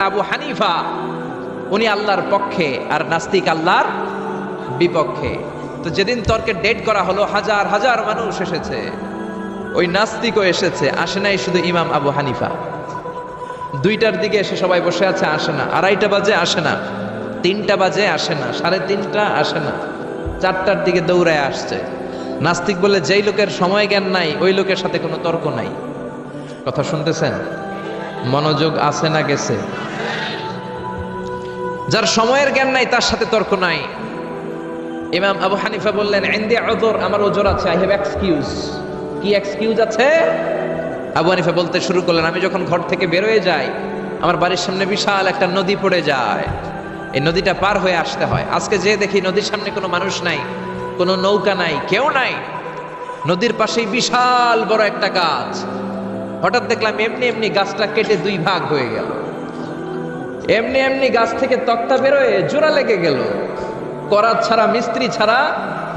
আবু হানিফা উনি আল্লাহর পক্ষে আর নাস্তিক আল্লাহর বিপক্ষে। তো যেদিন তর্কে ডেট করা হলো, হাজার হাজার মানুষ এসেছে, ওই নাস্তিকও এসেছে, আসে নাই শুধু ইমাম আবু হানিফা। 2টার দিকে এসে সবাই বসে আছে, আসে না। 2:30 বাজে আসে না, 3টা বাজে আসে না, 3:30 আসে না, 4টার দিকে দৌড়ায় আসছে। নাস্তিক বলে, যেই লোকের সময় জ্ঞান নাই ওই লোকের সাথে কোনো তর্ক নাই। কথা শুনতেছেন? মনোযোগ আছে না গেছে? যার সময়ের জ্ঞান নাই তার সাথে তর্ক নাই। ইমাম আবু হানিফা বললেন, ইনদি উযর, আমার ওজর আছে, আই হ্যাভ এক্সকিউজ। কি এক্সকিউজ আছে? আবু হানিফা বলতে শুরু করলেন, আমি যখন ঘর থেকে বের হয়ে যাই, আমার বাড়ির সামনে বিশাল একটা নদী পড়ে যায়, এই নদীটা পার হয়ে আসতে হয়। আজকে যে দেখি নদীর সামনে কোনো মানুষ নাই, কোনো নৌকা নাই, কেউ নাই, নদীর পাশেই বিশাল বড় একটা গাছ। হঠাৎ দেখলাম এমনি এমনি গাছটা কেটে 2 ভাগ হয়ে গেল। এমনি এমনি গাছ থেকে তক্তা বেরোয় জোড়া লেগে গেল। করাত ছাড়া, মিস্ত্রি ছাড়া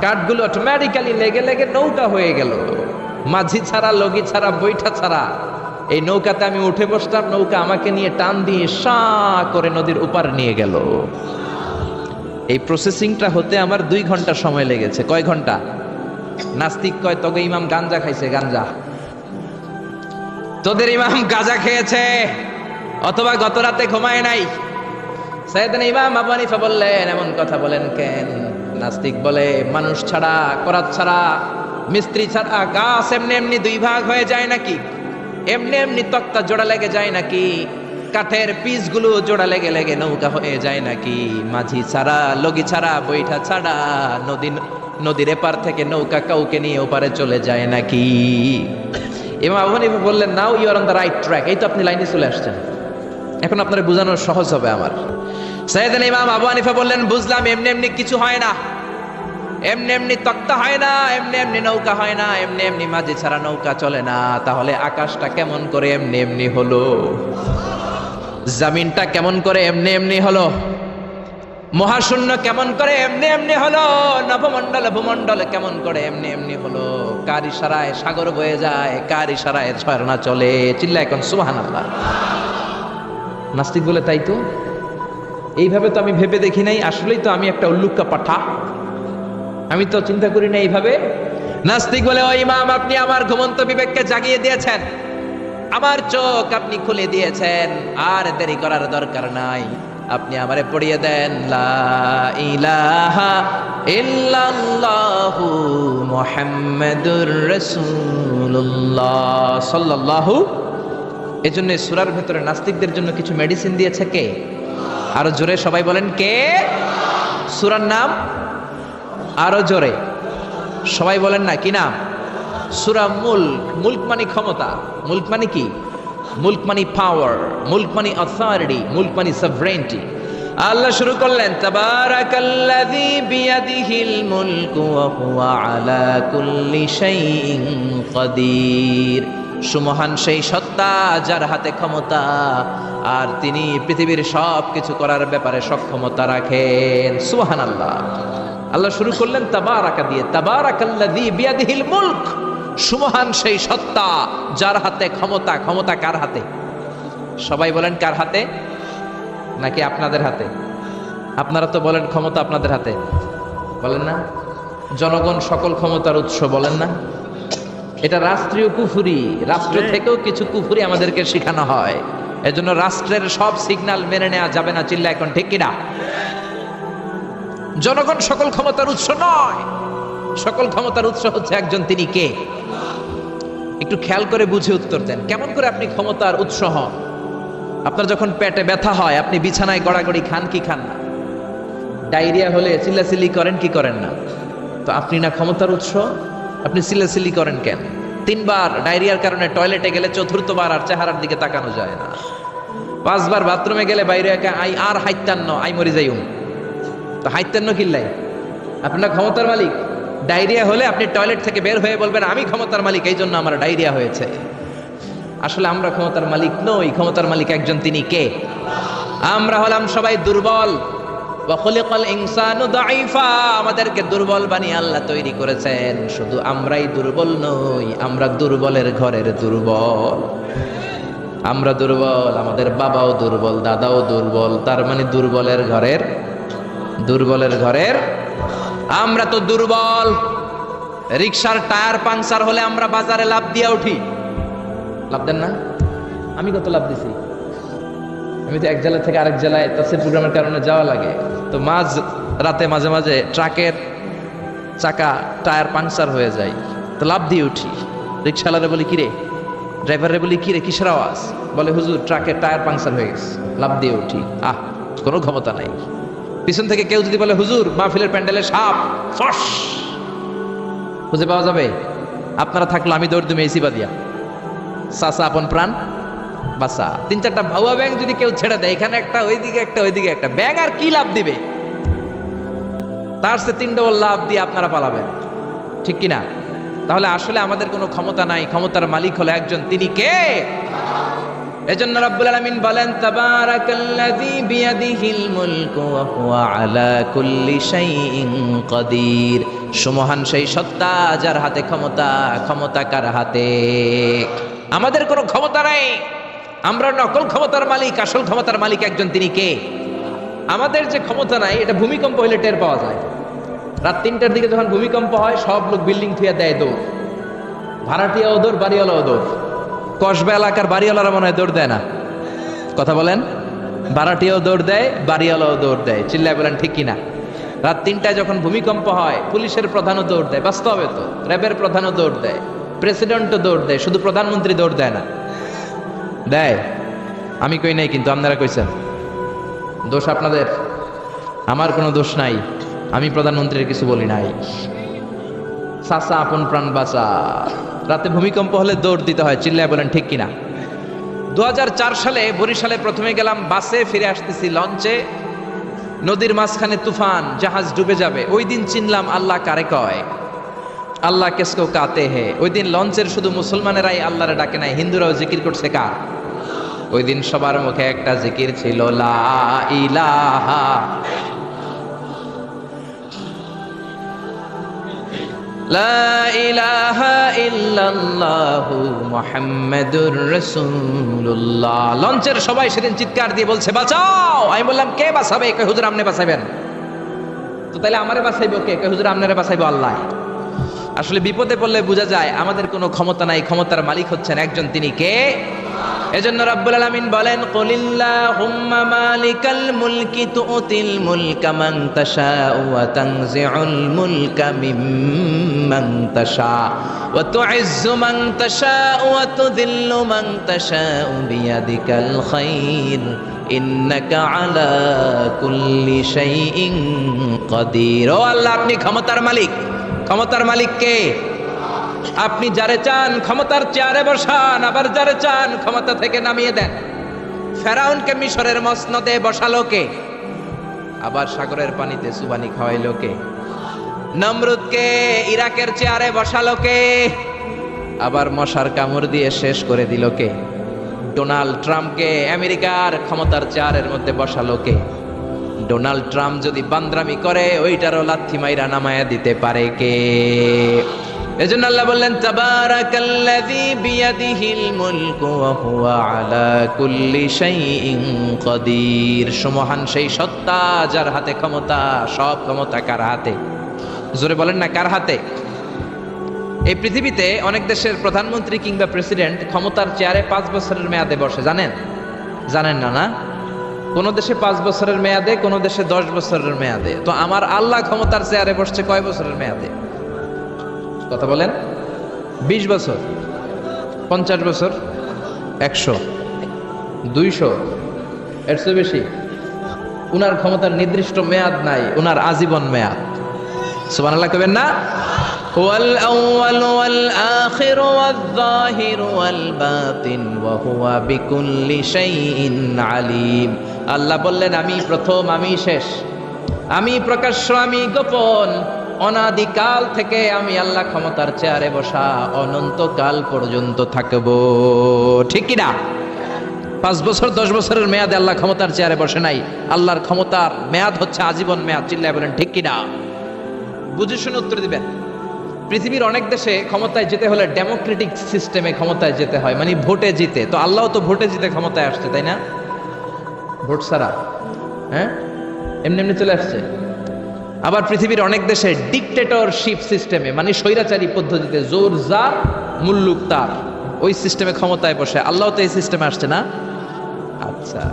কাঠগুলো অটোমেটিক্যালি লেগে লেগে নৌকা হয়ে গেল। মাঝি ছাড়া, লগি ছাড়া, বৈঠা ছাড়া এই নৌকাতে আমি উঠে বসলাম, নৌকা আমাকে নিয়ে টান দিয়ে সা করে নদীর উপার নিয়ে গেল। এই প্রসেসিংটা হতে আমার 2 ঘন্টা সময় লেগেছে। কয় ঘন্টা? নাস্তিক কয়, তবে ইমাম গাঞ্জা খাইছে, গাঞ্জা। তোদের ইমাম গাঁজা খেয়েছে অথবা গত রাতে ঘুমায় নাই। সাইয়েদনা ইমাম আবু হানিফা বললেন, এমন কথা বলেন কেন? নাস্তিক বলে, মানুষ ছাড়া, করাত ছাড়া, মিস্ত্রি ছাড়া গাছ এমনি এমনি 2 ভাগ হয়ে যায় নাকি? এমনি এমনি তক্তা জোড়া লেগে যায় নাকি? কাঠের পিসগুলো জোড়া লেগে লেগে নৌকা হয়ে যায় নাকি? মাঝি ছাড়া, লগি ছাড়া, বৈঠা ছাড়া নদীর এপার থেকে নৌকা কাউকে নিয়ে ওপারে চলে যায় নাকি? ইমাম আবু হানিফা বললেন, now you are on the right track. এই তো আপনি লাইনে চলে আসছেন, এখন আপনার বোঝানো সহজ হবে আমার। সাইয়েদনা ইমাম আবু হানিফা বললেন, বুঝলাম, এমনি এমনি কিছু হয় না, এমনি এমনি তক্তা হয় না, এমনি এমনি নৌকা হয় না, এমনি এমনি মাঝি ছাড়া নৌকা চলে না। তাহলে আকাশটা কেমন করে এমনি এমনি হলো? জমিনটা কেমন করে এমনি এমনি হলো? মহাশূন্য কেমন করে এমনি এমনি হলো? নভমণ্ডল ভূমণ্ডল কেমন করে এমনি এমনি হলো? কার ইশারায় সাগর বয়ে যায়, কার ইশারায় ঝর্ণা চলে? চিল্লায় এখন সুবহানাল্লাহ। নাস্তিক বলে, তাই তো, এইভাবে তো আমি ভেবে দেখি নাই, আসলেই তো আমি একটা উল্লুক্কা পাঠা, আমি তো চিন্তা করি না এইভাবে। নাস্তিক বলে, ও ইমাম, আপনি আমার ঘুমন্ত বিবেককে জাগিয়ে দিয়েছেন, আমার চোখ আপনি খুলে দিয়েছেন, আর দেরি করার দরকার নাই। আপনি আমারে পড়িয়ে দেন, লা ইলাহা ইল্লাল্লাহু মুহাম্মাদুর রাসূলুল্লাহ সাল্লাল্লাহু। এজন্য সূরার ভেতরে নাস্তিকদের জন্য কিছু মেডিসিন দিয়েছে কে? আরো জোরে সবাই বলেন, কে? সূরার নাম আরো জোরে সবাই বলেন না, কি নাম? সূরা মুলক। মুলক মানে ক্ষমতা। মুলক মানে কি? মুলক মানে পাওয়ার, মুলক মানে অথরিটি, মুলক মানে সভরেনিটি। আল্লাহ শুরু করলেন, তাবারাকাল্লাযী বিয়াদিহিল মুলকু ওয়া হুয়া আলা কুল্লি শাইইন কাদির। সুমহান সেই সত্তা যার হাতে ক্ষমতা, আর তিনি পৃথিবীর সব কিছু করার ব্যাপারে সক্ষমতা রাখেন। সুবহানাল্লাহ। আল্লাহ শুরু করলেন তাবারাকা দিয়ে, তাবারাকাল্লাযী বিয়াদিহিল মুলক। সুমহান সেই সত্তা যার হাতে ক্ষমতা। ক্ষমতা কার হাতে? সবাই বলেন, কার হাতে? নাকি আপনাদের হাতে? আপনারা তো বলেন ক্ষমতা আপনাদের হাতে, বলেন না? জনগণ সকল ক্ষমতার উৎস, বলেন না? এটা রাষ্ট্রীয় কুফরি। রাষ্ট্র থেকেও কিছু কুফরি আমাদেরকে শেখানো হয়, এজন্য রাষ্ট্রের সব সিগন্যাল মেনে নেওয়া যাবে না। চিল্লা এখন ঠিক কিনা? জনগণ সকল ক্ষমতার উৎস নয়, সকল ক্ষমতার উৎস হচ্ছে একজন, তিনি কে? একটু খেয়াল করে বুঝে উত্তর দেন। কেমন করে আপনি ক্ষমতার উৎস হন? আপনার যখন পেটে ব্যথা হয়, আপনি বিছানায় গড়াগড়ি খান কি খান না? ডায়রিয়া হলে চিল্লাচিল্লি করেন কি করেন না? তো আপনি না ক্ষমতার উৎস, আপনি চিল্লাচিল্লি করেন কেন? 3 বার ডায়রিয়ার কারণে টয়লেটে গেলে 4র্থবার আর চেহারার দিকে তাকানো যায় না। 5 বার বাথরুমে গেলে বাইরে একা আই আর হাইতান্ন, আই মরি যাইম। তো হাইতান্ন কিল্লাই? আপনার ক্ষমতার মালিক। ডায়রিয়া হলে আপনি টয়লেট থেকে বের হয়ে বলবেন, আমি ক্ষমতার মালিক, এই জন্য আমার ডায়রিয়া হয়েছে। আসলে আমরা ক্ষমতার মালিক নই, ক্ষমতার মালিক একজন, তিনি কে? আমরা হলাম সবাই দুর্বল। ওয়া খুলিকাল ইনসানু দাঈফা। আমাদেরকে দুর্বল বানিয়ে আল্লাহ তৈরি করেছেন। শুধু আমরাই দুর্বল নই, আমরা দুর্বলের ঘরের দুর্বল। আমরা দুর্বল, আমাদের বাবাও দুর্বল, দাদাও দুর্বল, তার মানে দুর্বলের ঘরের আমরা তো দুর্বল। রিক্সার টায়ার পাংচার হলে আমরা বাজারে লাভ দিয়ে উঠি, লাভ দেন না? আমি কত লাভ দিছি? আমি তো এক জেলা থেকে আরেক জেলায় তাফসীর প্রোগ্রামের কারণে যাওয়া লাগে, তো রাতে মাঝে মাঝে ট্রাকের চাকা টায়ার পাংচার হয়ে যায়, তো লাভ দিয়ে উঠি। রিক্সাওয়ালারে বলি কিরে, ড্রাইভারে বলি কিরে কিসের আওয়াজ? বলে হুজুর ট্রাকের টায়ার পাংচার হয়ে গেছে, লাভ দিয়ে উঠি। কোনো ক্ষমতা নাই। পিছন থেকে কেউ যদি বলে হুজুর মাহফিলের প্যান্ডেলে সাপ, ফস খুঁজে পাওয়া যাবে? আপনারা থাকলো আমি দৌড় তুমি এসি বাদিয়া, চাচা আপন প্রাণ বাসা। 3-4টা ভাউয়া ব্যাং যদি কেউ ছেড়ে দেয়, এখানে একটা ওইদিকে একটা ওইদিকে একটা, ব্যাং আর কি লাভ দিবে? তার সে 3 ডবল লাভ দিয়ে আপনারা পালাবেন, ঠিক কিনা? তাহলে আসলে আমাদের কোনো ক্ষমতা নাই, ক্ষমতার মালিক হলো একজন, তিনি কে? এজন্য রব্বুল আলামিন বলেন তাবারাকাল্লাযী বিয়াদিহিল মুলকু ওয়া হুয়া আলা কুল্লি শাইইন কাদির। সুমহান সেই সত্তা যার হাতে ক্ষমতা, ক্ষমতা কার হাতে? আমাদের কোনো ক্ষমতা নাই, আমরা নকল ক্ষমতার মালিক, আসল ক্ষমতার মালিক একজন, তিনি কে? আমাদের যে ক্ষমতা নাই, এটা ভূমিকম্প হলে টের পাওয়া যায়। রাত 3টার দিকে যখন ভূমিকম্প হয়, সব লোক বিল্ডিং থুয়ে দেয় দৌড়, ভাড়াটিয়াও দৌড়, বাড়িওয়ালাও দৌড়। কসবা এলাকার বাড়িওয়ালারা মনে হয় দৌড় দেয় না, কথা বলেন? ভাড়াটিয়াও দৌড় দেয়, বাড়িওয়ালাও দৌড় দেয়, চিল্লায় বলেন ঠিক কিনা? রাত 3টায় যখন ভূমিকম্প হয়, পুলিশের প্রধানও দৌড় দেয়, বাস্তবে তো র্যাবের প্রধানও দৌড় দেয়, প্রেসিডেন্টও দৌড় দেয়, শুধু প্রধানমন্ত্রী দৌড় দেয় না। দেয়, আমি কই নাই কিন্তু আপনারা কইছেন। দোষ আপনাদের, আমার কোনো দোষ নাই, আমি প্রধানমন্ত্রীর কিছু বলি নাই। চাচা আপন প্রাণ বাঁচা। রাতে ভূমিকম্প হলে দৌড় দিতে হয়, চিল্লায় বলেন ঠিক কিনা? 2004 সালে বরিশালে প্রথমে গেলাম বাসে, ফিরে আসতেছি লঞ্চে, নদীর মাঝখানে তুফান, জাহাজ ডুবে যাবে। ওই দিন চিনলাম আল্লাহ কারে কয়, আল্লাহ কেসকো কাতে হে। ওই দিন লঞ্চের শুধু মুসলমানেরাই আল্লাহরে ডাকে নাই, হিন্দুরাও জিকির করছে কার? ওই দিন সবার মুখে একটা জিকির ছিল, লা ইলাহা লা ইলাহা ইল্লাল্লাহু মুহাম্মাদুর রাসূলুল্লাহ। লঞ্চের সবাই সেদিন চিৎকার দিয়ে বলছে বাঁচাও। আমি বললাম কে বাঁচাবে? কই হুজুর আপনি বাঁচাবেন। তো তাহলে আমারে বাঁচাইবো কে? কই হুজুর আপনারে বাঁচাইবো আল্লাহ। আসলে বিপদে পড়লে বোঝা যায় আমাদের কোনো ক্ষমতা নাই, ক্ষমতার মালিক হচ্ছেন একজন, তিনি কে? এজন্য রব্বুল আলামিন বলেন কুলিল্লাহুম্মা মালিকাল মুলকি তুতিল মুলকা মান তাশাউ ওয়া তানজিউল মুলকা মিম্মান তাশা ওয়া তুইজ্জু মান তাশাউ ওয়া তুযিল্লু মান তাশাউ বিয়াদিকাল খায়র ইন্নাকা আলা কুল্লি শাইইন কাদির। ও আল্লাহ, আপনি ক্ষমতার মালিক। ক্ষমতার মালিক কে? আপনি যারে চান ক্ষমতার চেয়ারে বসান, আবার যারে চান ক্ষমতা থেকে নামিয়ে দেন। ফেরাউনকে মিশরের মসনদে বসালো কে? আবার সাগরের পানিতে সুবানি খাওয়াইলো কে? নমরুদকে ইরাকের চেয়ারে বসালো কে? আবার মশার কামড় দিয়ে শেষ করে দিল কে? ডোনাল্ড ট্রাম্পকে আমেরিকার ক্ষমতার চেয়ারের মধ্যে বসালো কে? ডোনাল্ড ট্রাম্প যদি বান্দ্রামি করে, ওইটারও লাথি মাইরা নামায়া দিতে পারে কে? এজন্য আল্লাহ বললেন তাবারাকাল্লাযী বিয়াদিহিল মুলকু ওয়া হুয়া আলা কুল্লি শাইইন কাদির। সুমহান সেই সত্তা যার হাতে ক্ষমতা, সব ক্ষমতা কার হাতে? জোরে বলেন না, কার হাতে? এই পৃথিবীতে অনেক দেশের প্রধানমন্ত্রী কিংবা প্রেসিডেন্ট ক্ষমতার চেয়ারে 5 বছরের মেয়াদে বসে, জানেন? জানেন না? না, কোন দেশে 5 বছরের মেয়াদে, কোন দেশে 10 বছরের মেয়াদে। তো আমার আল্লাহ ক্ষমতার চেয়ারে বসছে কয় বছরের মেয়াদে? কথা বলেন। 20 বছর, 50 বছর, 100, 200, এর চেয়ে বেশি? উনার ক্ষমতার নির্দিষ্ট মেয়াদ নাই, উনার আজীবন মেয়াদ। সুবহানাল্লাহ কইবেন না? হুয়াল আউয়ালু ওয়াল আখিরু ওয়াল যাহিরু ওয়াল বাতিন ওয়া হুয়া বিকুল্লি শাইইন আলিম। আল্লাহ বললেন আমি প্রথম, আমি শেষ, আমি প্রকাশ্য, আমি গোপন। অনাদিকাল থেকে আমি আল্লাহ ক্ষমতার চেয়ারে বসা, অনন্তকাল পর্যন্ত থাকবো, ঠিক কিনা? 5 বছর 10 বছরের মেয়াদে আল্লাহ ক্ষমতার চেয়ারে বসে নাই। আল্লাহর ক্ষমতার মেয়াদ হচ্ছে আজীবন মেয়াদ। চিল্লায় বলেন ঠিক কিনা? বুঝে শুনে উত্তর দিবেন। পৃথিবীর অনেক দেশে ক্ষমতায় যেতে হলে ডেমোক্রেটিক সিস্টেমে ক্ষমতায় যেতে হয়, মানে ভোটে জিতে। তো আল্লাহ তো ভোটে জিতে ক্ষমতায় আসছে, তাই না? ভোট ছাড়া, হ্যাঁ, এমনি এমনি চলে আসছে। আবার পৃথিবীর অনেক দেশে ডিকটেটরশিপ সিস্টেমে, মানে স্বৈরাচারী পদ্ধতিতে, জোর যার মুল্লুক তার, ওই সিস্টেমে ক্ষমতায় বসে। আল্লাহ তো এই সিস্টেমে আসছে না। আচ্ছা,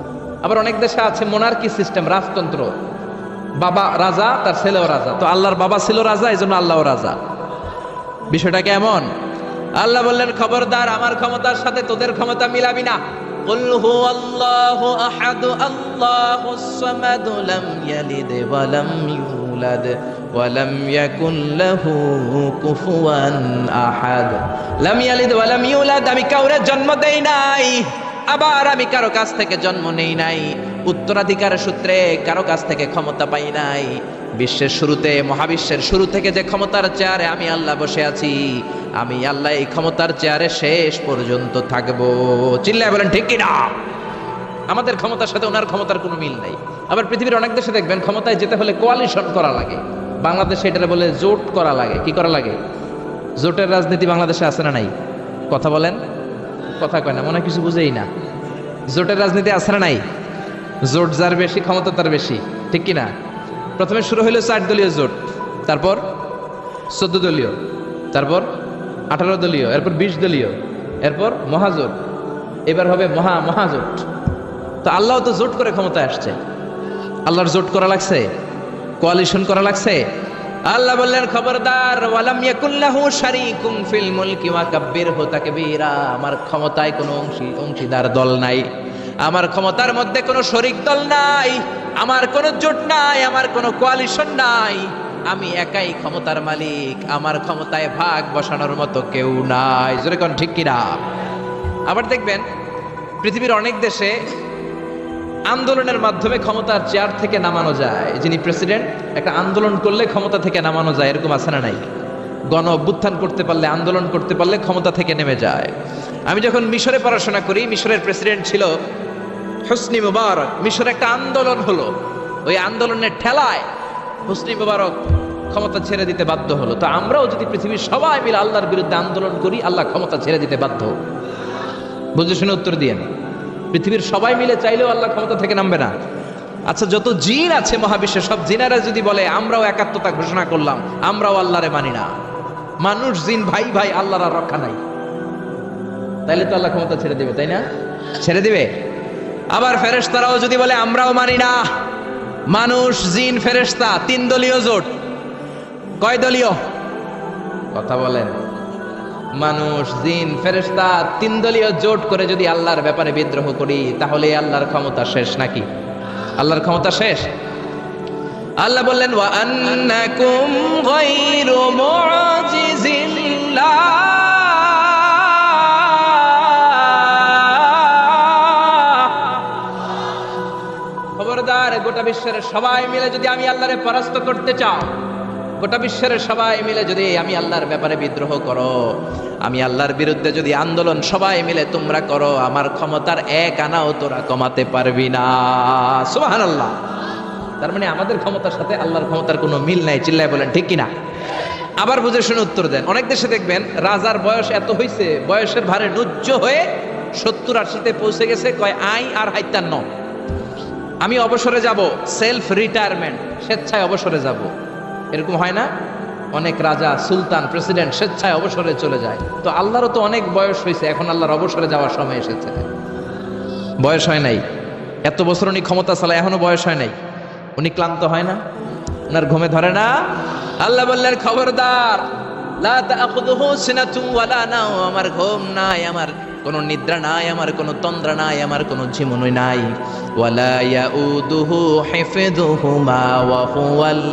আবার অনেক দেশে আছে মোনার্কি সিস্টেম, রাজতন্ত্র, বাবা রাজা, তার ছেলেও রাজা। তো আল্লাহর বাবা ছিল রাজা, এই জন্য আল্লাহও রাজা। বিষয়টা কেমন? আল্লাহ বললেন, খবরদার, আমার ক্ষমতার সাথে তোদের ক্ষমতা মিলাবি না। কুল হুয়াল্লাহু আহাদ আল্লাহুস সামাদ লাম ইয়ালিদ ওয়া লাম ইউলাদ ওয়া লাম ইয়াকুল লাহু কুফুয়ান আহাদ। লাম ইয়ালিদ ওয়া লাম ইউলাদ, আমি কাউরে জন্ম দেই নাই, আবার আমি কারো কাছ থেকে জন্ম নেই নাই, উত্তরাধিকার সূত্রে কারো কাছ থেকে ক্ষমতা পাই নাই। বিশ্বের শুরুতে, মহাবিশ্বের শুরু থেকে যে ক্ষমতার চেয়ারে আমি আল্লাহ বসে আছি, আমি আল্লাহ এই ক্ষমতার চেয়ারে শেষ পর্যন্ত থাকবো। চিল্লায় বলেন ঠিক কিনা? আমাদের ক্ষমতার সাথে ওনার ক্ষমতার কোনো মিল নাই। আবার পৃথিবীর অনেক দেশে দেখবেন ক্ষমতায় যেতে হলে কোয়ালিশন করা লাগে। বাংলাদেশে এটারে বলে জোট করা লাগে। কি করা লাগে? জোটের রাজনীতি বাংলাদেশে আছে না নাই? কথা বলেন, কথা কয় না, মনে হয় কিছু বুঝেই না। জোটের রাজনীতি আছে না নাই? জোট যার বেশি ক্ষমতা তার বেশি, ঠিক কিনা? প্রথমে শুরু হইল 4 দলীয় জোট, তারপর 14 দলীয়, তারপর 18 দলীয়, এরপর 20 দলীয়, এরপর মহাজোট, এবার হবে মহাজোট। তো আল্লাহ তো জোট করে ক্ষমতায় আসছে। আল্লাহর জোট করা লাগছে, কোয়ালিশন করা লাগছে। আল্লাহ বললেন, খবরদার, ওয়ালাম ইয়াকুল্লাহু শারীকুম ফিল মুলকি ওয়া কাব্বিরহু তাকবীরা। আমার ক্ষমতায় কোনো অংশীদার দল নাই, আমার ক্ষমতার মধ্যে কোনো শরিক দল নাই, আমার কোনো জোট নাই, আমার কোনো কোয়ালিশন নাই। আমি একাই ক্ষমতার মালিক, আমার ক্ষমতায় ভাগ বসানোর মতো কেউ নাই। জোরে কোন ঠিক কিনা? আবার দেখবেন পৃথিবীর অনেক দেশে আন্দোলনের মাধ্যমে ক্ষমতার চেয়ার থেকে নামানো যায়। যিনি প্রেসিডেন্ট, একটা আন্দোলন করলে ক্ষমতা থেকে নামানো যায়, এরকম আছে না নাই? গণ অভ্যুত্থান করতে পারলে, আন্দোলন করতে পারলে ক্ষমতা থেকে নেমে যায়। আমি যখন মিশরে পড়াশোনা করি, মিশরের প্রেসিডেন্ট ছিল হোসনি মুবারক। মিশরে একটা আন্দোলন হলো, ওই আন্দোলনের ঠেলায় হোসনি মুবারক ক্ষমতা ছেড়ে দিতে বাধ্য হলো। তো আমরাও যদি পৃথিবীর সবাই মিলে আল্লাহর বিরুদ্ধে আন্দোলন করি, আল্লাহ ক্ষমতা ছেড়ে দিতে বাধ্য। বুঝে শুনে উত্তর দিয়েন। পৃথিবীর সবাই মিলে চাইলেও আল্লাহ ক্ষমতা থেকে নামবে না। আচ্ছা, যত জিন আছে মহাবিশ্বে, সব জিনারা যদি বলে আমরাও একাত্মতা ঘোষণা করলাম, আমরাও আল্লাহরে মানি না, মানুষ জিন ভাই ভাই, আল্লাহর আর রক্ষা নাই, তাইলে তো আল্লাহ ক্ষমতা ছেড়ে দিবে, তাই না? ছেড়ে দিবে। আবার ফেরেশতারাও যদি বলে আমরাও মানি না, মানুষ জিন ফেরেশতা, 3 দলীয় জোট। কয় দলীয়? কথা বলেন। মানুষ জিন ফেরেশতা 3 দলীয় জোট করে যদি আল্লাহর ব্যাপারে বিদ্রোহ করি, তাহলে আল্লাহর ক্ষমতা শেষ নাকি? আল্লাহর ক্ষমতা শেষ? আল্লাহ বললেন, ওয়া আন্নাকুম গায়রু মুআজিজিল্লাহ। খবরদার, গোটা বিশ্বের সবাই মিলে যদি আমি আল্লাহরে পরাস্ত করতে চাও, গোটা বিশ্বের সবাই মিলে যদি আমি আল্লাহর ব্যাপারে বিদ্রোহ করো, আমি আল্লাহর বিরুদ্ধে যদি আন্দোলন সবাই মিলে তোমরা করো, আমার ক্ষমতার 1 আনাও তোরা কমাতে পারবি না। সুবহানাল্লাহ। তার মানে আমাদের ক্ষমতার সাথে আল্লাহর ক্ষমতার কোনো মিল নাই। চিল্লায় বলেন ঠিক কিনা? আবার বুঝে শুনে উত্তর দেন। অনেক দেশে দেখবেন রাজার বয়স এত হয়েছে, বয়সের ভারে নুজ্জ হয়ে 70-80-তে পৌঁছে গেছে, কয় আই আর হাইতার ন, আমি অবসরে যাব, সেলফ রিটায়ারমেন্ট, স্বেচ্ছায় অবসরে যাব। এরকম হয় না? অনেক রাজা, সুলতান, প্রেসিডেন্ট স্বেচ্ছায় অবসরে চলে যায়। তো আল্লাহরও তো অনেক বয়স হয়েছে, এখন আল্লাহর অবসরে যাওয়ার সময় এসেছে। বয়স হয় নাই, এত বছর উনি ক্ষমতা চালায়, এখনো বয়স হয় নাই। উনি ক্লান্ত হয় না? ওনার ঘুমে ধরে না? আল্লাহ বললেন, খবরদার, লা তাখুযুহু সিনাতুন ওয়ালা নাওম। আমার ঘুম নাই, আমার কোনো নিদ্রা নাই, আমার কোনো তন্দ্রা নাই, আমার কোনো ঝিমুনি নাই। ওয়ালা ইয়াউদুহু হিফযুহুমা ওয়া হুয়াল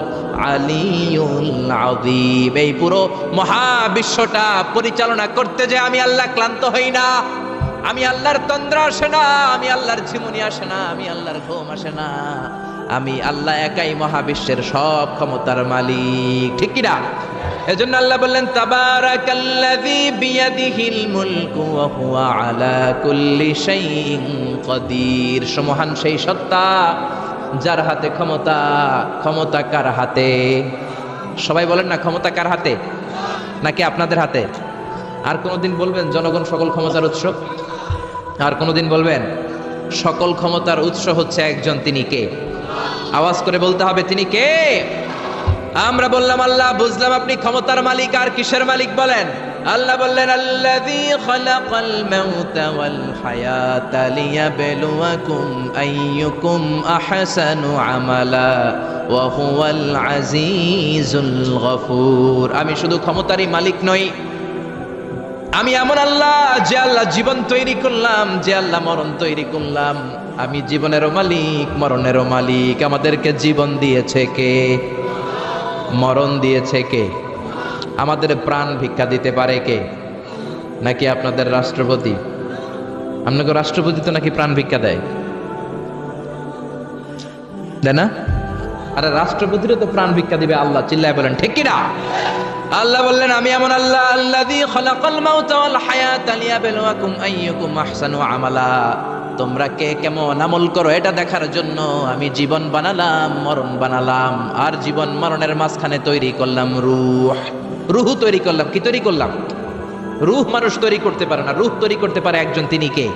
আলিয়ুল আযীম। এই পুরো মহাবিশ্বটা পরিচালনা করতে যে আমি আল্লাহ ক্লান্ত হই না, আমি আল্লাহর তন্দ্রা আসে না, আমি আল্লাহর ঝিমুনি আসে না, আমি আল্লাহর ঘুম আসে না। আমি আল্লাহ একাই মহাবিশ্বের সব ক্ষমতার মালিক, ঠিক কিনা? এজন্য আল্লাহ বললেন, তাবারাকাল্লাযী বিয়াদিহিল মুলকু ওয়া হুয়া আলা কুল্লি শাইইন কাদির। সমহান সেই সত্তা যার হাতে ক্ষমতা। ক্ষমতা কার হাতে? সবাই বলেন না, ক্ষমতা কার হাতে? নাকি আপনাদের হাতে? আর কোনোদিন বলবেন জনগণ সকল ক্ষমতার উৎস? আর কোনোদিন বলবেন সকল ক্ষমতার উৎস হচ্ছে একজন, তিনি কে? আওয়াজ করে বলতে হবে তিনি কে। আমরা বললাম আল্লাহ, বুঝলাম আপনি ক্ষমতার মালিক, আর কিসের মালিক বলেন? আল্লাহ বললেন আল্লাযী খালাকাল মাউতা ওয়াল হায়াতা লিয়াবলুয়াকুম আইয়ুকুম আহসানু আমালা ওয়া হুয়াল আজিজুল গফুর। আমি শুধু ক্ষমতারই মালিক নই, আমি এমন আল্লাহ যে আল্লাহ জীবন তৈরি করলাম, যে আল্লাহ মরণ তৈরি করলাম। আমি জীবনেরও মালিক, মরণেরও মালিক। আমাদেরকে জীবন দিয়েছে কে? মরণ দিয়েছে কে? আমাদের প্রাণ ভিক্ষা দিতে পারে কে? নাকি আপনাদের রাষ্ট্রপতি? আপনাকে রাষ্ট্রপতি তো নাকি প্রাণ ভিক্ষা দেয়, দেয় না? আরে রাষ্ট্রপতিরও তো প্রাণ ভিক্ষা দিবে আল্লাহ, চিল্লায় বলেন ঠিক কিনা? আল্লাহ বললেন আমি এমন আল্লাহ আল্লাযী খালাকাল মাউতা ওয়াল হায়াতা লিয়াবলুয়াকুম আইয়ুকুম আহসানু আমালা। তোমরা কে কেমন আমল করো এটা দেখার জন্য আমি জীবন বানালাম, মরণ বানালাম, আর জীবন মরণের মাঝখানে তৈরি করলাম রূহ। রূহ তৈরি করলাম। কি তৈরি করলাম? রূহ মানুষ তৈরি করতে পারে না, রূহ তৈরি করতে পারে একজন, তিনি কে?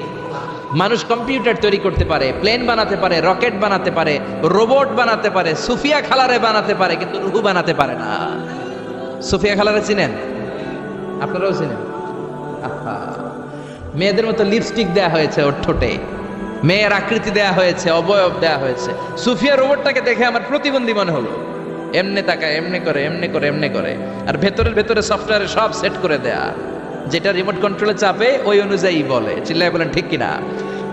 মানুষ কম্পিউটার তৈরি করতে পারে, প্লেন বানাতে পারে, রকেট বানাতে পারে, রোবট বানাতে পারে, সুফিয়া খালারে বানাতে পারে, কিন্তু রূহ বানাতে পারে না। সুফিয়া খালারে চিনেন? আপনারাও চিনেন? আহা, মেয়েদের মতো লিপস্টিক দেয়া হয়েছে ওর ঠোঁটে, মেয়ের আকৃতি দেয়া হয়েছে, অবয়ব দেয়া হয়েছে। সুফিয়া রোবটটাকে দেখে আমার প্রতিবন্ধী মনে হলো। এমনি তাকায়, এমনি করে, এমনি করে, এমনি করে, আর ভেতরে সফটওয়্যারে সব সেট করে দেয়া, যেটা রিমোট কন্ট্রোলে চাপে ওই অনুযায়ী বলে। চিল্লায় বলেন ঠিক কিনা?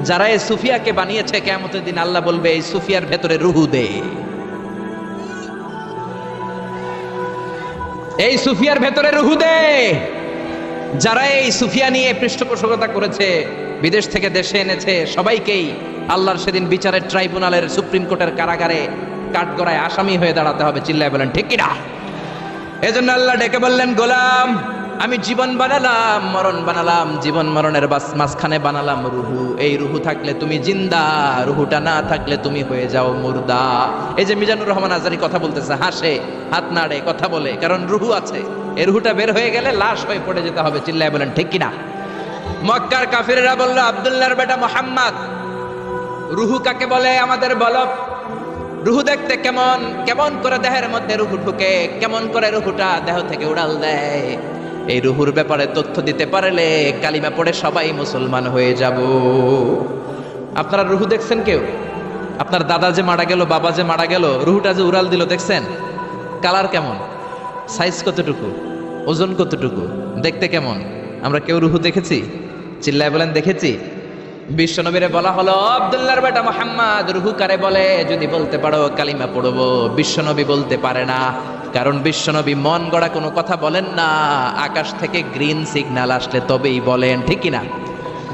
যারা এই সুফিয়াকে বানিয়েছে, কিয়ামতের দিন আল্লাহ বলবে এই সুফিয়ার ভেতরে রূহ দে। এই সুফিয়ার ভেতরে রূহ দে। যারা এই সুফিয়া নিয়ে পৃষ্ঠপোষকতা করেছে, বিদেশ থেকে দেশে এনেছে, সবাইকেই আল্লাহর সেদিন বিচারের ট্রাইব্যুনালের, সুপ্রিম কোর্টের কারাগারে কাঠগড়ায় আসামি হয়ে দাঁড়াতে হবে। চিল্লায় বলেন ঠিক কিনা? এজন্য আল্লাহ ডেকে বললেন গোলাম, আমি জীবন বানালাম, মরণ বানালাম, জীবন মরণের মাঝখানে বানালাম রুহু। এই রুহু থাকলে তুমি জিন্দা, রুহুটা না থাকলে তুমি হয়ে যাও মুর্দা। এই যে মিজানুর রহমান আজারি কথা বলতেছে, হাসে, হাত নাড়ে, কথা বলে, কারণ রুহু আছে। এই রুহুটা বের হয়ে গেলে লাশ হয়ে পড়ে যেতে হবে। চিল্লায় বলেন ঠিক কিনা? মক্কার কাফিররা বলল, আব্দুল্লাহর বেটা মুহাম্মদ, রুহু কাকে বলে আমাদের বলো। রুহু দেখতে কেমন? কেমন করে দেহের মধ্যে রুহু ঢুকে, কেমন করে রুহুটা দেহ থেকে উড়াল দেয়। এই রুহুর ব্যাপারে তথ্য দিতে পারলে কালিমা পড়ে সবাই মুসলমান হয়ে যাব। আপনারা রুহু দেখছেন কেউ? আপনার দাদা যে মারা গেল, বাবা যে মারা গেল, রুহুটা যে উড়াল দিল, দেখছেন? কালার কেমন? সাইজ কতটুকু? ওজন কতটুকু? দেখতে কেমন? আমরা কেউ রুহু দেখেছি? চিল্লায় বলেন দেখেছি। বিশ্বনবীরে বলা হলো, আব্দুল্লাহর বেটা মুহাম্মদ, রুহু কারে বলে? যদি বলতে পারো কালিমা পড়বো। বিশ্বনবী বলতে পারে না, কারণ বিশ্বনবী মন গড়া কোনো কথা বলেন না। আকাশ থেকে গ্রিন সিগন্যাল আসলে তবেই বলেন, ঠিক কিনা?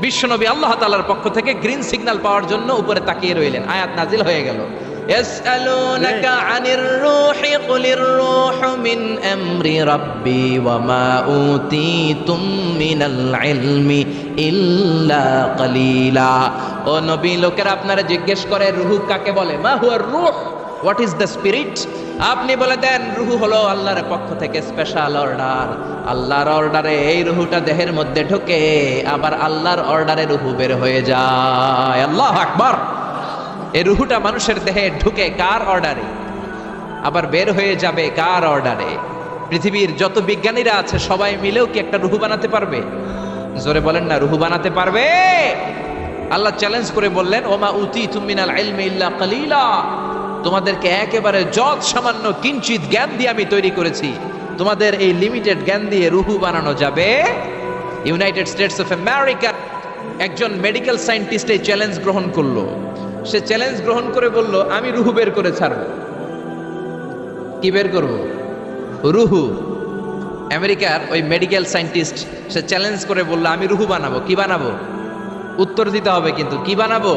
বিশ্বনবী আল্লাহ তাআলার পক্ষ থেকে গ্রিন সিগন্যাল পাওয়ার জন্য উপরে তাকিয়ে রইলেন। আয়াত নাজিল হয়ে গেল, ইয়াসআলুনাকা আনির রূহি কুলির রূহু মিন আমরি রাব্বি ওয়া মা উতীতুম মিনাল ইলমি ইল্লা কালিলা। ও নবী, লোকেরা আপনারা জিজ্ঞেস করে রূহ কাকে বলে? মা হুয়া রূহ, হোয়াট ইজ দ্য স্পিরিট? আপনি বলে দেন রূহ হলো আল্লাহর পক্ষ থেকে স্পেশাল অর্ডার। আল্লাহর অর্ডারে এই রূহটা দেহের মধ্যে ঢোকে, আবার আল্লাহর অর্ডারে রূহ বের হয়ে যায়। আল্লাহু আকবার। এই রূহটা মানুষের দেহে ঢুকে কার অর্ডারে? আবার বের হয়ে যাবে কার অর্ডারে? পৃথিবীর যত বিজ্ঞানীরা আছে সবাই মিলেও কি একটা রূহ বানাতে পারবে? জোরে বলেন না, রূহ বানাতে পারবে? আল্লাহ চ্যালেঞ্জ করে বললেন, ওমা উতীতুম মিনাল ইলমি ইল্লা কালিলা। তোমাদেরকে একেবারে যত সামান্য কিঞ্চিত জ্ঞান দিয়ে আমি তৈরি করেছি, তোমাদের এই লিমিটেড জ্ঞান দিয়ে রূহ বানানো যাবে? ইউনাইটেড স্টেটস অফ আমেরিকা একজন মেডিকেল সায়েন্টিস্ট এই চ্যালেঞ্জ গ্রহণ করলো। সে চ্যালেঞ্জ গ্রহণ করে বলল, আমি রূহ বের করে ছাড়ব। কি বের করব? রূহ। আমেরিকার ওই মেডিকেল সায়েন্টিস্ট সে চ্যালেঞ্জ করে বলল, আমি রূহ বানাবো। কি বানাবো? উত্তর দিতে হবে কিন্তু। কি বানাবো?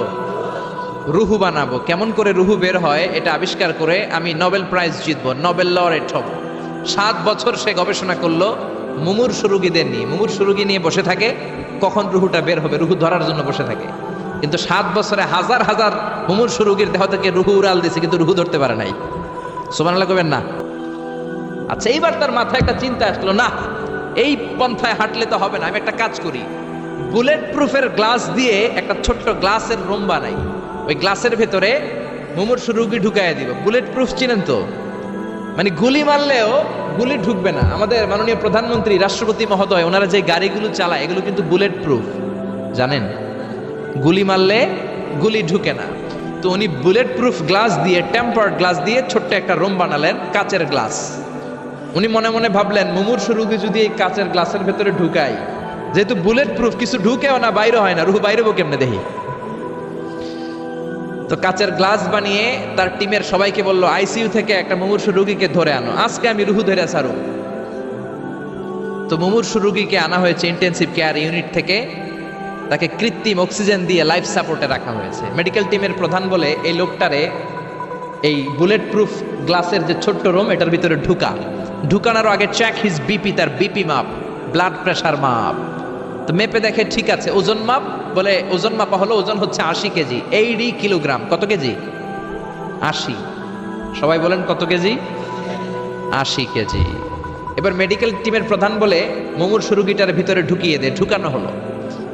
রূহ বানাবো। কেমন করে রূহ বের হয় এটা আবিষ্কার করে আমি নোবেল প্রাইজ জিতবো, নোবেল লরেট হব। 7 বছর সে গবেষণা করলো মুমূর্ষু রোগীদের নিয়ে। মুমূর্ষু রোগী নিয়ে বসে থাকে, কখন রূহটা বের হবে, রূহ ধরার জন্য বসে থাকে। কিন্তু 7 বছরে হাজার হাজার মুমূর্ষু রোগীর দেহ থেকে রূহ উড়াল দিয়েছে, কিন্তু রূহ ধরতে পারে নাই। সুবহানাল্লাহ কইবেন না? আচ্ছা, এইবার তার মাথায় একটা চিন্তা আসলো, না এই পন্থায় হাঁটলে তো হবে না, আমি একটা কাজ করি, বুলেট প্রুফের গ্লাস দিয়ে একটা ছোট্ট গ্লাসের রুম বানাই, ওই গ্লাসের ভেতরে মুমূর্ষু রোগী ঢুকাইয়া দিব। বুলেট প্রুফ চিনেন তো, মানে গুলি মারলেও গুলি ঢুকবে না। আমাদের মাননীয় প্রধানমন্ত্রী, রাষ্ট্রপতি মহোদয়, ওনারা যে গাড়িগুলো চালায় এগুলো কিন্তু বুলেট প্রুফ, জানেন? গুলি মারলে গুলি ঢুকে না। তো উনি বুলেট প্রুফ গ্লাস দিয়ে, টেম্পার্ড গ্লাস দিয়ে ছোট্ট একটা রুম বানালেন, কাচের গ্লাস। উনি মনে মনে ভাবলেন, মুমূর্ষু রোগী যদি এই কাচের গ্লাসের ভেতরে ঢুকাই, যেহেতু বুলেট প্রুফ, কিছু ঢুকেও না, বাইরে হয় না, রুহু বাইরে কেমনে দেখি। তো কাচের গ্লাস বানিয়ে তার টিমের সবাইকে বলল, আইসিইউ থেকে একটা মুমূর্ষু রোগীকে ধরে আনো, আজকে আমি রুহু ধরে ছাড়ো। তো মুমূর্ষু রোগীকে আনা হয়েছে ইন্টেনসিভ কেয়ার ইউনিট থেকে, তাকে কৃত্রিম অক্সিজেন দিয়ে লাইফ সাপোর্টে রাখা হয়েছে। মেডিকেল টিমের প্রধান বলে, এই লোকটারে এই বুলেট প্রুফ গ্লাসের যে ছোট্ট রুম, এটার ভিতরে ঢুকানোর আগে চেক হিজ বিপি, তার বিপি মাপ, ব্লাড প্রেশার মাপ। তো মেপে দেখে ঠিক আছে। ওজন মাপ, বলে ওজন মাপা হলো, ওজন হচ্ছে 80 কেজি, 80 কিলোগ্রাম। কত কেজি? 80। সবাই বলেন কত কেজি? 80 কেজি। এবার মেডিকেল টিমের প্রধান বলে, মুমূর্ষু রোগীটার ভিতরে ঢুকিয়ে দে। ঢুকানো হলো।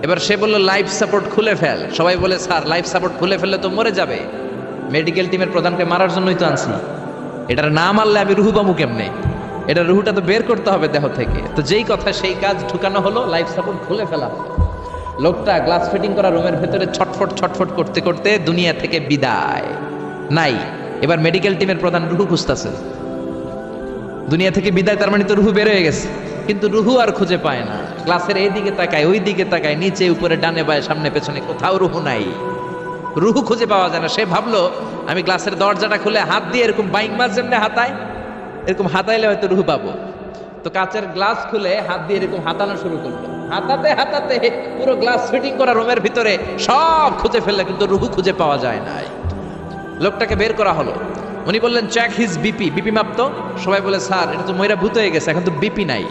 এবার সে বলল, লাইফ সাপোর্ট খুলে ফেল। সবাই বলে, স্যার লাইফ সাপোর্ট খুলে ফেললে তো মরে যাবে। মেডিকেল টিমের প্রধানকে মারার জন্যই তো আনছি, এটার না মারলে আমি রুহু পাবো কেমনে? এটা রুহুটা তো বের করতে হবে দেহ থেকে। তো যেই কথা সেই কাজ, ঢুকানো হলো, লাইফ সাপোর্ট খুলে ফেলা হলো। লোকটা গ্লাস ফিটিং করা রুমের ভেতরে ছটফট ছটফট করতে করতে দুনিয়া থেকে বিদায় নাই। এবার মেডিকেল টিমের প্রধান রুহু খুঁজতেছে, দুনিয়া থেকে বিদায়, তার মানে তো রুহু বের হয়ে গেছে, কিন্তু রুহু আর খুঁজে পায় না। গ্লাসের এই দিকে তাকায়, ওই দিকে তাকায়, নিচে উপরে ডানে বায়ে সামনে পেছনে, কোথাও রুহু নাই, রুহু খুঁজে পাওয়া যায় না। সে ভাবলো, আমি গ্লাসের দরজাটা খুলে হাত দিয়ে এরকম বাইক মাছ যেমনি হাতায়, এরকম হাতাইলে হয়তো রুহু পাবো। তো কাচের গ্লাস খুলে হাত দিয়ে এরকম হাতানো শুরু করলো। হাতাতে হাতাতে পুরো গ্লাস ফিটিং করা রুমের ভিতরে সব খুঁজে ফেললে, কিন্তু রুহু খুঁজে পাওয়া যায় নাই। লোকটাকে বের করা হলো। উনি বললেন, চেক হিজ বিপি, বিপি মাপতো। সবাই বলে, স্যার এটা তো ময়রা ভূত হয়ে গেছে, এখন তো বিপি নাই।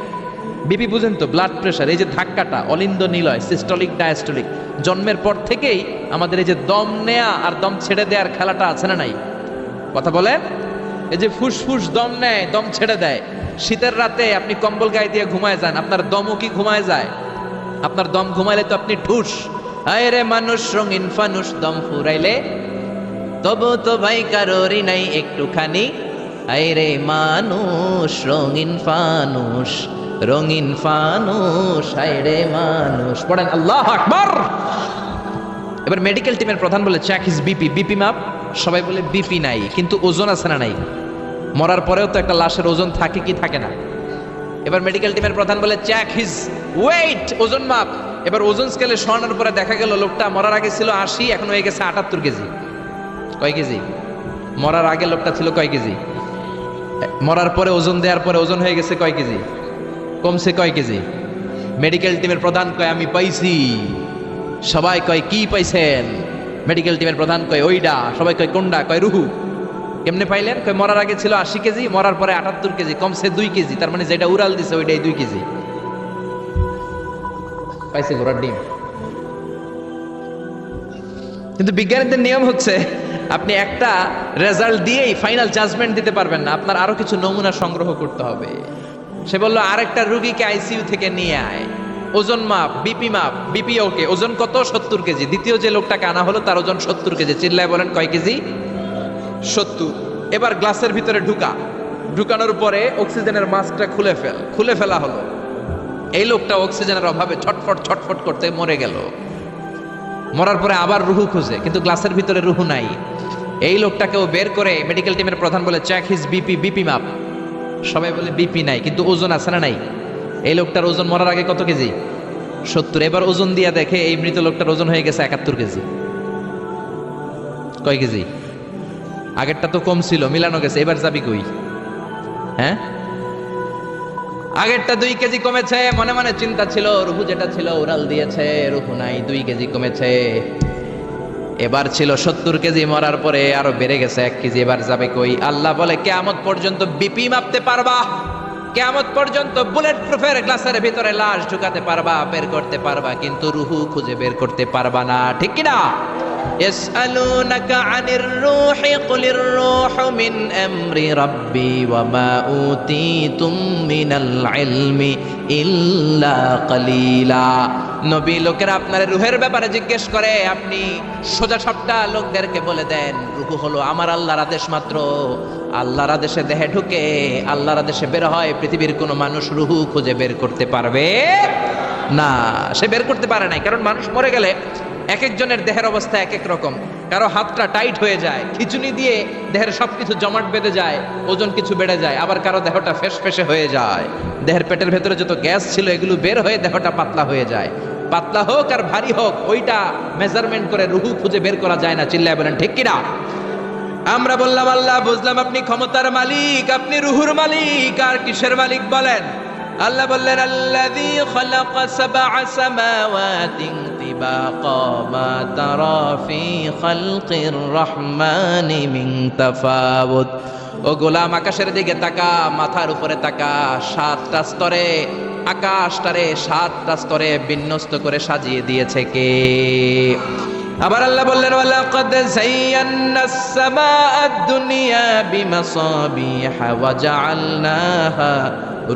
বিপি বুঝেন তো, ব্লাড প্রেশার। এই যে ধাক্কাটা, অলিন্দ নিলয়, সিস্টলিক ডায়াস্টলিক, জন্মের পর থেকেই আমাদের এই যে দম নেয়া আর দম ছেড়ে দেওয়ার খেলাটা আছে না নাই? কথা বলেন। এই যে ফুসফুস দম নেয়, দম ছেড়ে দেয়। শীতের রাতে আপনি কম্বল গায়ে দিয়ে ঘুমায় যান, আপনার দমও কি ঘুমায় যায়? আপনার দম ঘুমাইলে তো আপনি ঠুস। হায় রে মানুষ রঙিন ফানুষ, দম ফুরাইলে তবু তো ভাই কারোরই নাই একটুখানি। হায় রে মানুষ রঙিন ফানুষ, রঙিন ফানুষ, হায় রে মানুষ। পড়েন আল্লাহু আকবার। এবার মেডিকেল টিমের প্রধান বলে, চেক হিজ বিপি, বিপি মাপ। সবাই বলে বিপি নাই, কিন্তু ওজন আছে না নাই? মরার পরেও তো একটা লাশের ওজন থাকে কি থাকে না? এবার মেডিকেল টিমের প্রধান বলে, চেক হিজ ওয়েট, ওজন মাপ। এবার ওজন স্কেলে শোয়ানোর পরে দেখা গেল লোকটা মরার আগে ছিল 80, এখন হয়ে গেছে 78 কেজি। কয় কেজি? মরার আগে লোকটা ছিল কয় কেজি? মরার পরে ওজন দেওয়ার পরে ওজন হয়ে গেছে কয় কেজি? কমছে কয় কেজি? মেডিকেল টিমের প্রধান কয়, আমি পাইছি। সবাই কয়, কি পাইছেন? মেডিকেল টিমের প্রধান কয়, ওইডা। সবাই কয়, কোনডা? কয়, রুহু। কেমনে পাইলেন? কয়, মরার আগে ছিল 80 কেজি, মরার পরে 78 কেজি, কমছে 2 কেজি। তার মানে যেটা উড়াল দিছে ওইটাই 2 কেজি। পাইছে ঘোড়ার ডিম। কিন্তু বিজ্ঞানীদের নিয়ম হচ্ছে, আপনি একটা রেজাল্ট দিয়েই ফাইনাল জাজমেন্ট দিতে পারবেন না, আপনার আরো কিছু নমুনা সংগ্রহ করতে হবে। সে বলল, আরেকটা রোগীকে আইসিইউ থেকে নিয়ে আয়, ওজন মাপ, বিপি মাপ। বিপি ওকে, ওজন কত? 70 কেজি। দ্বিতীয় যে লোকটাকে আনা হলো তার ওজন 70 কেজি। চিল্লায় বলেন কয় কেজি? 70। এবার গ্লাসের ভিতরে ঢুকানোর পরে অক্সিজেনের মাস্কটা খুলে ফেলা হলো। এই লোকটা অক্সিজেনের অভাবে ছটফট ছটফট করতে মরে গেল। মরার পরে আবার রুহু খুঁজে, কিন্তু গ্লাসের ভিতরে রুহু নাই। এই লোকটাকেও বের করে মেডিকেল টিমের প্রধান বলে, চেক হিজ বিপি, বিপি মাপ। সবাই বলে বিপি নাই, কিন্তু ওজন আছে না নাই? এই লোকটার ওজন মরার আগে কত কেজি? 70। এবার ওজন দিয়া দেখে এই মৃত লোকটার ওজন হয়ে গেছে 71 কেজি। কয় কেজি? আগেরটা তো কম ছিল, মিলানো গেছে। এবার যাবি কই? হ্যাঁ, আগেরটা 2 কেজি কমেছে। মনে মনে চিন্তা ছিল, রুহু যেটা ছিল উড়াল দিয়েছে, রুহু নাই, 2 কেজি কমেছে। এবার ছিল 70 কেজি, মরার পরে আরো বেড়ে গেছে 1 কেজি। এবার যাবে কই? আল্লাহ বলে, কিয়ামত পর্যন্ত বিপি মাপতে পারবা, কিয়ামত পর্যন্ত বুলেট প্রুফের গ্লাসের ভিতরে লাশ ঢুকাতে পারবা, বের করতে পারবা, কিন্তু রুহু খুঁজে বের করতে পারবা না। ঠিক কি না? ইয়াসআলুনাকা আনির রূহি কুলির রূহু মিন আমরি রাব্বি ওয়া মা উতীতুম মিনাল ইলমি ইল্লা কালিলা। নবী লোকেরা আপনার রূহের ব্যাপারে জিজ্ঞেস করে, আপনি সোজা সাপটা লোকদেরকে বলে দেন রূহ হলো আমার আল্লাহর আদেশ মাত্র। আল্লাহর আদেশে দেহে ঢুকে, আল্লাহর আদেশে বের হয়। পৃথিবীর কোনো মানুষ রূহ খুঁজে বের করতে পারবে না, সে বের করতে পারে নাই। কারণ মানুষ মরে গেলে এক একজনের দেহের অবস্থা এক এক রকম। কারো হাতটা টাইট হয়ে যায়, খিচুনি দিয়ে দেহের সবকিছু জমাট বেঁধে যায়, ওজন কিছু বেড়ে যায়। আবার কারো দেহটা ফেসফেসে হয়ে যায়, দেহের পেটের ভেতরে যত গ্যাস ছিল এগুলো বের হয়ে দেহটা পাতলা হয়ে যায়। পাতলা হোক আর ভারী হোক, ওইটা মেজারমেন্ট করে রুহু খুঁজে বের করা যায় না। চিল্লায় বলেন ঠিক কিনা? আমরা বললাম আল্লাহ, বুঝলাম আপনি ক্ষমতার মালিক, আপনি রুহুর মালিক, আর কিসের মালিক বলেন? আল্লাহ বললেন, আল্লাযী খালাকা সাবআ সামাওয়াতিন তিবাকা মা তারা ফি খালকির রহমানি মিন তাফাউত। ও গোলাম, আকাশের দিকে তাকা, মাথার উপরে তাকা। 7টা স্তরে আকাশটারে 7টা স্তরে বিন্যস্ত করে সাজিয়ে দিয়েছে কে? আবার আল্লাহ বললেন, ওয়ালাকাদ যায়্যানাস সামাআদ দুনিয়া বিমাসাবিহা ওয়া জাআলনাহা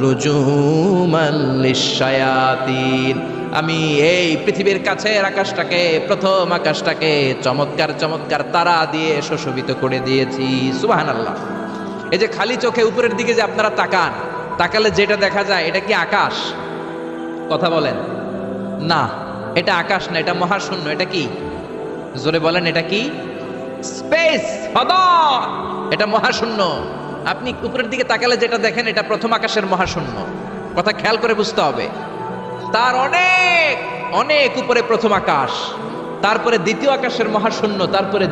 রুজুমান লিশ-শায়াতিন। আমি এই পৃথিবীর কাছের আকাশটাকে, প্রথম আকাশটাকে চমৎকার চমৎকার তারা দিয়ে সুশোভিত করে দিয়েছি। সুবহানাল্লাহ। এই যে খালি চোখে উপরের দিকে যে আপনারা তাকান, তাকালে যেটা দেখা যায় এটা কি আকাশ? কথা বলেন না, এটা আকাশ না, এটা মহাশূন্য। এটা কি? জোরে বলেন, এটা কি? স্পেস, ফাদা। এটা মহাশূন্য। আপনি উপরের দিকে তাকালে যেটা দেখেন এটা প্রথম আকাশের মহাশূন্য। কথা খেয়াল করে বুঝতে হবে। তার অনেক অনেক উপরে প্রথম আকাশ, তারপরে দ্বিতীয় আকাশের মহাশূন্য, তারপরে